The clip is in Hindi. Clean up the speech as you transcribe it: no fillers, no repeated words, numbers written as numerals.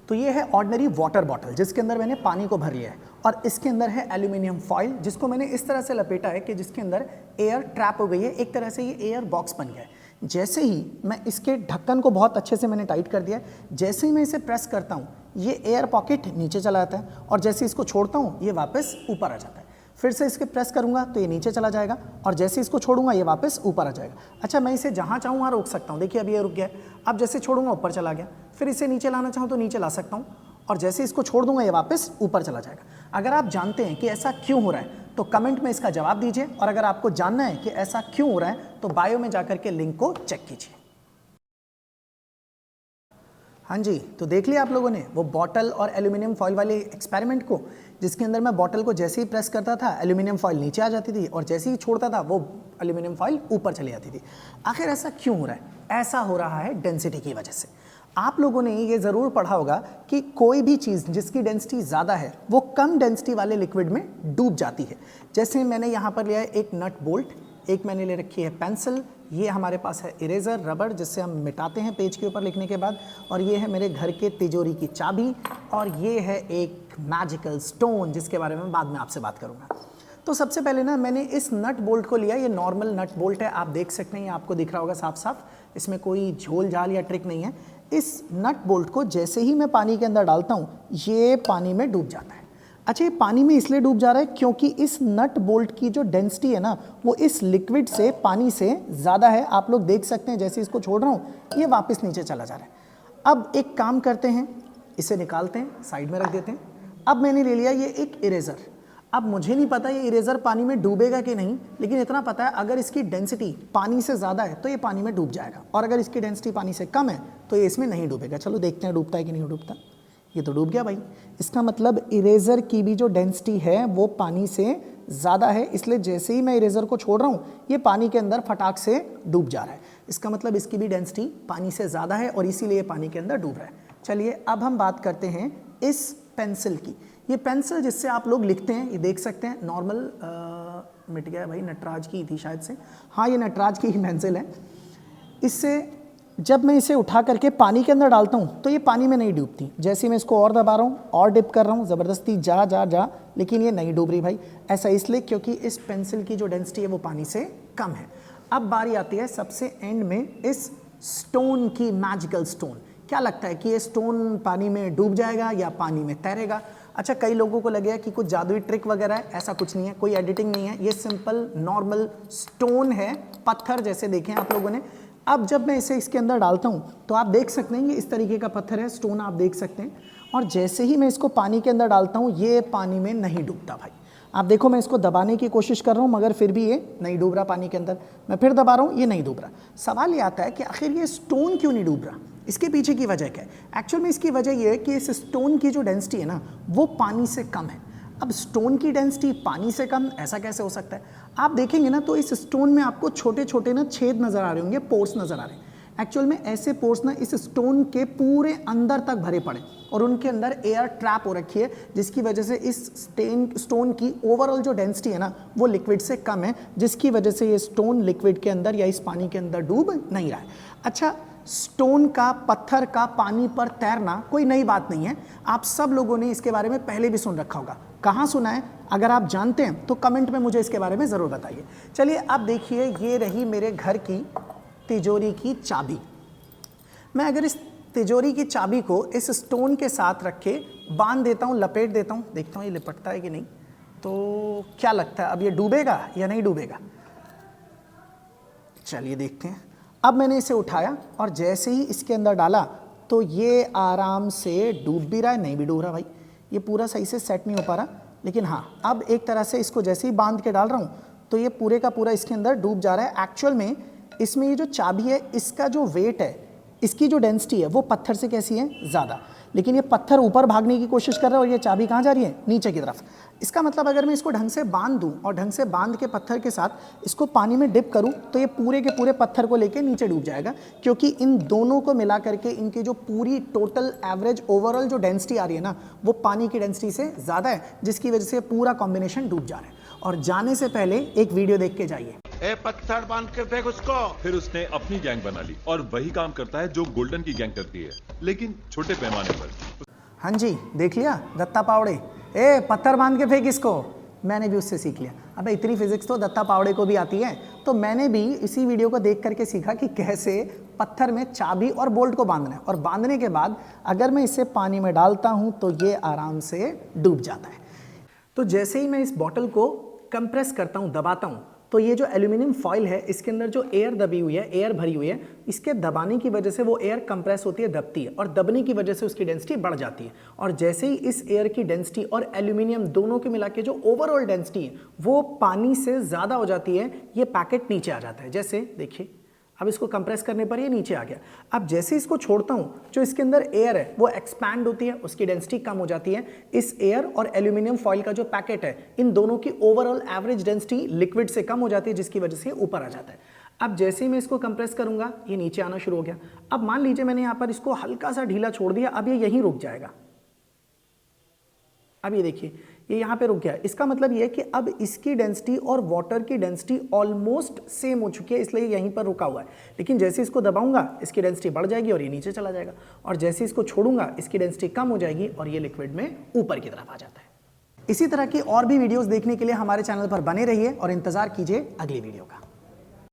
तो ये है ऑर्डिनरी वाटर बॉटल जिसके अंदर मैंने पानी को भर लिया है, और इसके अंदर है एल्यूमिनियम फॉइल जिसको मैंने इस तरह से लपेटा है कि जिसके अंदर एयर ट्रैप हो गई है। एक तरह से ये एयर बॉक्स बन गया है। जैसे ही मैं इसके ढक्कन को बहुत अच्छे से मैंने टाइट कर दिया है, जैसे ही मैं इसे प्रेस करता हूँ ये एयर पॉकेट नीचे चला जाता है, और जैसे इसको छोड़ता हूँ ये वापस ऊपर आ जाता है। फिर से इसके प्रेस करूंगा तो ये नीचे चला जाएगा, और जैसे इसको छोड़ूंगा ये वापस ऊपर आ जाएगा। अच्छा, मैं इसे जहाँ चाहूँ वहाँ रोक सकता हूँ। देखिए अभी ये रुक गया है, अब जैसे छोड़ूंगा ऊपर चला गया। फिर इसे नीचे लाना चाहूँ तो नीचे ला सकता हूँ, और जैसे इसको छोड़ दूंगा ये वापस ऊपर चला जाएगा। अगर आप जानते हैं कि ऐसा क्यों हो रहा है तो कमेंट में इसका जवाब दीजिए, और अगर आपको जानना है कि ऐसा क्यों हो रहा है तो बायो में जाकर के लिंक को चेक कीजिए। हाँ जी, तो देख लिया आप लोगों ने वो बॉटल और एल्यूमिनियम फॉइल वाले एक्सपेरिमेंट को, जिसके अंदर मैं बॉटल को जैसे ही प्रेस करता था एल्यूमिनियम फॉइल नीचे आ जाती थी, और जैसे ही छोड़ता था वो एल्यूमिनियम फॉइल ऊपर चली जाती थी। आखिर ऐसा क्यों हो रहा है? ऐसा हो रहा है डेंसिटी की वजह से। आप लोगों ने ये ज़रूर पढ़ा होगा कि कोई भी चीज़ जिसकी डेंसिटी ज़्यादा है वो कम डेंसिटी वाले लिक्विड में डूब जाती है। जैसे मैंने यहाँ पर लिया है एक नट बोल्ट, एक मैंने ले रखी है पेंसिल, ये हमारे पास है इरेज़र रबड़ जिससे हम मिटाते हैं पेज के ऊपर लिखने के बाद, और ये है मेरे घर के तिजोरी की चाबी, और ये है एक मैजिकल स्टोन जिसके बारे में बाद में आपसे बात करूँगा। तो सबसे पहले ना मैंने इस नट बोल्ट को लिया। ये नॉर्मल नट बोल्ट है, आप देख सकते हैं, आपको दिख रहा होगा साफ साफ, इसमें कोई झोल झाल या ट्रिक नहीं है। इस नट बोल्ट को जैसे ही मैं पानी के अंदर डालता हूँ ये पानी में डूब जाता है। अच्छा, ये पानी में इसलिए डूब जा रहा है क्योंकि इस नट बोल्ट की जो डेंसिटी है ना वो इस लिक्विड से, पानी से ज़्यादा है। आप लोग देख सकते हैं जैसे इसको छोड़ रहा हूँ ये वापस नीचे चला जा रहा है। अब एक काम करते हैं, इसे निकालते हैं, साइड में रख देते हैं। अब मैंने ले लिया ये एक इरेज़र। अब मुझे नहीं पता ये इरेज़र पानी में डूबेगा कि नहीं, लेकिन इतना पता है अगर इसकी डेंसिटी पानी से ज़्यादा है तो ये पानी में डूब जाएगा, और अगर इसकी डेंसिटी पानी से कम है तो ये इसमें नहीं डूबेगा। चलो देखते हैं डूबता है कि नहीं डूबता। ये तो डूब गया भाई। इसका मतलब इरेज़र की भी जो डेंसिटी है वो पानी से ज़्यादा है, इसलिए जैसे ही मैं इरेज़र को छोड़ रहा हूँ ये पानी के अंदर फटाक से डूब जा रहा है। इसका मतलब इसकी भी डेंसिटी पानी से ज़्यादा है और इसीलिए पानी के अंदर डूब रहा है। चलिए अब हम बात करते हैं इस पेंसिल की। ये पेंसिल जिससे आप लोग लिखते हैं, ये देख सकते हैं, नॉर्मल मिट गया भाई, नटराज की थी शायद से, हाँ ये नटराज की ही पेंसिल है। इससे जब मैं इसे उठा करके पानी के अंदर डालता हूँ तो ये पानी में नहीं डूबती। जैसे मैं इसको और दबा रहा हूँ और डिप कर रहा हूँ ज़बरदस्ती, जा जा जा, लेकिन ये नहीं डूब रही भाई। ऐसा इसलिए क्योंकि इस पेंसिल की जो डेंसिटी है वो पानी से कम है। अब बारी आती है सबसे एंड में इस स्टोन की, मैजिकल स्टोन। क्या लगता है कि ये स्टोन पानी में डूब जाएगा या पानी में तैरेगा? अच्छा, कई लोगों को लगेगा कि कुछ जादुई ट्रिक वगैरह है, ऐसा कुछ नहीं है, कोई एडिटिंग नहीं है, ये सिंपल नॉर्मल स्टोन है, पत्थर जैसे देखें आप लोगों ने। अब जब मैं इसे इसके अंदर डालता हूँ तो आप देख सकते हैं ये इस तरीके का पत्थर है, स्टोन आप देख सकते हैं, और जैसे ही मैं इसको पानी के अंदर डालता हूँ ये पानी में नहीं डूबता भाई। आप देखो मैं इसको दबाने की कोशिश कर रहा हूँ मगर फिर भी ये नहीं डूब रहा पानी के अंदर। मैं फिर दबा रहा हूँ, ये नहीं डूब रहा। सवाल ये आता है कि आखिर ये स्टोन क्यों नहीं डूब रहा, इसके पीछे की वजह क्या है? एक्चुअल में इसकी वजह ये है कि इस स्टोन की जो डेंसिटी है ना वो पानी से कम है। अब स्टोन की डेंसिटी पानी से कम, ऐसा कैसे हो सकता है? आप देखेंगे ना तो इस स्टोन में आपको छोटे छोटे ना छेद नज़र आ रहे होंगे, पोर्स नज़र आ रहे हैं। एक्चुअल में ऐसे पोर्स ना इस स्टोन के पूरे अंदर तक भरे पड़े और उनके अंदर एयर ट्रैप हो रखी है, जिसकी वजह से इस स्टोन की ओवरऑल जो डेंसिटी है ना वो लिक्विड से कम है, जिसकी वजह से ये स्टोन लिक्विड के अंदर या इस पानी के अंदर डूब नहीं रहा है। अच्छा, स्टोन का, पत्थर का पानी पर तैरना कोई नई बात नहीं है, आप सब लोगों ने इसके बारे में पहले भी सुन रखा होगा। कहाँ सुना है? अगर आप जानते हैं तो कमेंट में मुझे इसके बारे में ज़रूर बताइए। चलिए अब देखिए, ये रही मेरे घर की तिजोरी की चाबी। मैं अगर इस तिजोरी की चाबी को इस स्टोन के साथ रख के बांध देता हूँ, लपेट देता हूँ, देखता हूँ ये लिपटता है कि नहीं, तो क्या लगता है अब ये डूबेगा या नहीं डूबेगा? चलिए देखते हैं। अब मैंने इसे उठाया और जैसे ही इसके अंदर डाला तो ये आराम से डूब भी रहा है, नहीं भी डूब रहा भाई। ये पूरा सही से सेट नहीं हो पा रहा, लेकिन हाँ अब एक तरह से इसको जैसे ही बांध के डाल रहा हूँ तो ये पूरे का पूरा इसके अंदर डूब जा रहा है। एक्चुअल में इसमें ये जो चाबी है इसका जो वेट है, इसकी जो डेंसिटी है वो पत्थर से कैसी है? ज़्यादा, लेकिन ये पत्थर ऊपर भागने की कोशिश कर रहा है और ये चाबी कहाँ जा रही है? नीचे की तरफ। इसका मतलब अगर मैं इसको ढंग से बांध दूं और ढंग से बांध के पत्थर के साथ इसको पानी में डिप करूं तो ये पूरे के पूरे पत्थर को लेके नीचे डूब जाएगा, क्योंकि इन दोनों को मिला करके इनकी जो पूरी टोटल एवरेज ओवरऑल जो डेंसिटी आ रही है ना वो पानी की डेंसिटी से ज़्यादा है, जिसकी वजह से पूरा कॉम्बिनेशन डूब जा रहा है। और जाने से पहले एक वीडियो देख के जाइए। पत्थर बांध के फेंक उसको। फिर उसने अपनी गैंग बना ली और वही काम करता है जो गोल्डन की गैंग करती है, लेकिन छोटे पैमाने पर। हाँ जी, देख लिया दत्ता पावड़े, ए पत्थर बांध के फेंक इसको, मैंने भी उससे सीख लिया। अबे इतनी फिजिक्स तो दत्ता पावड़े को भी आती है, तो मैंने भी इसी वीडियो को देख करके सीखा कि कैसे पत्थर में चाबी और बोल्ट को बांधना है, और बांधने के बाद अगर मैं इसे पानी में डालता हूं तो ये आराम से डूब जाता है। तो जैसे ही मैं इस बॉटल को कंप्रेस करता हूं, दबाता हूं, तो ये जो एल्यूमिनियम फॉइल है इसके अंदर जो एयर दबी हुई है, एयर भरी हुई है, इसके दबाने की वजह से वो एयर कंप्रेस होती है, दबती है, और दबने की वजह से उसकी डेंसिटी बढ़ जाती है। और जैसे ही इस एयर की डेंसिटी और एल्यूमिनियम दोनों के मिला के जो ओवरऑल डेंसिटी है वो पानी से ज़्यादा हो जाती है, ये पैकेट नीचे आ जाता है। जैसे देखिए अब इसको कंप्रेस करने पर ये नीचे आ गया। अब जैसे इसको छोड़ता हूँ, जो इसके अंदर एयर है वो एक्सपैंड होती है, उसकी डेंसिटी कम हो जाती है। इस एयर और एल्यूमिनियम फॉइल का जो पैकेट है, इन दोनों की ओवरऑल एवरेज डेंसिटी लिक्विड से कम हो जाती है, जिसकी वजह से ऊपर आ जाता है। अब जैसे ही मैं इसको कंप्रेस करूंगा, ये नीचे आना शुरू हो गया। अब मान लीजिए मैंने यहाँ पर इसको हल्का सा ढीला छोड़ दिया, अब ये यहीं रुक जाएगा। अब ये देखिए ये यहाँ पे रुक गया। इसका मतलब ये है कि अब इसकी डेंसिटी और वाटर की डेंसिटी ऑलमोस्ट सेम हो चुकी है, इसलिए यहीं पर रुका हुआ है। लेकिन जैसे इसको दबाऊंगा इसकी डेंसिटी बढ़ जाएगी और ये नीचे चला जाएगा, और जैसे इसको छोड़ूंगा इसकी डेंसिटी कम हो जाएगी और ये लिक्विड में ऊपर की तरफ आ जाता है। इसी तरह की और भी वीडियोस देखने के लिए हमारे चैनल पर बने रहिए और इंतजार कीजिए अगली वीडियो का।